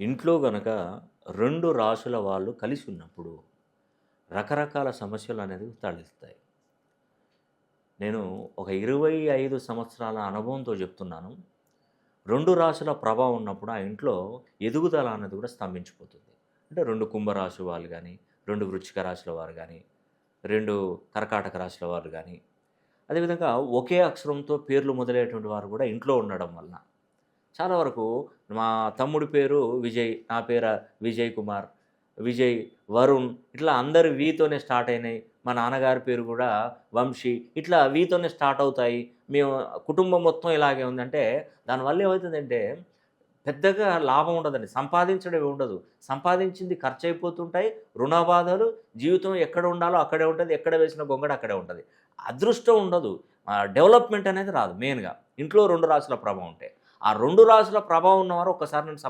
ఇంట్లో గనక 2 రాసుల వాళ్ళు కలిసి ఉన్నప్పుడు రకరకాల సమస్యలు అనేది తలెత్తుతాయి. నేను ఒక 25 సంవత్సరాల అనుభవంతో చెప్తున్నాను. 2 రాశుల ప్రభావం ఉన్నప్పుడు ఆ ఇంట్లో ఎదుగుదల అనేది కూడా స్తంభించిపోతుంది. అంటే 2 కుంభరాశి వాళ్ళు గానీ, 2 వృశ్చిక రాశుల వారు గానీ, 2 కర్కాటక రాశుల వారు గానీ, అదేవిధంగా ఒకే అక్షరంతో పేర్లు మొదలయ్యేటువంటి వారు కూడా ఇంట్లో ఉండడం వలన చాలా వరకు మా తమ్ముడి పేరు విజయ్, నా పేరు విజయ్ కుమార్, విజయ్, వరుణ్ ఇట్లా అందరు వీతోనే స్టార్ట్ అయినాయి. మా నాన్నగారి పేరు కూడా వంశీ. ఇట్లా వీతోనే స్టార్ట్ అవుతాయి. మేము కుటుంబం మొత్తం ఇలాగే ఉందంటే దానివల్ల ఏమవుతుందంటే పెద్దగా లాభం ఉండదండి. సంపాదించడం ఉండదు. సంపాదించింది ఖర్చయిపోతుంటాయి. రుణ బాధలు, జీవితం ఎక్కడ ఉండాలో అక్కడే ఉంటది. ఎక్కడ వేసిన గొంగడి అక్కడే ఉంటది. అదృష్టం ఉండదు. డెవలప్‌మెంట్ అనేది రాదు మెయిన్‌గా. ఇంట్లో 2 రాసుల ప్రభావం ఉంటే. ఆ 2 రాసుల ప్రభావం ఉన్నవారు ఒక్కసారి నన్ను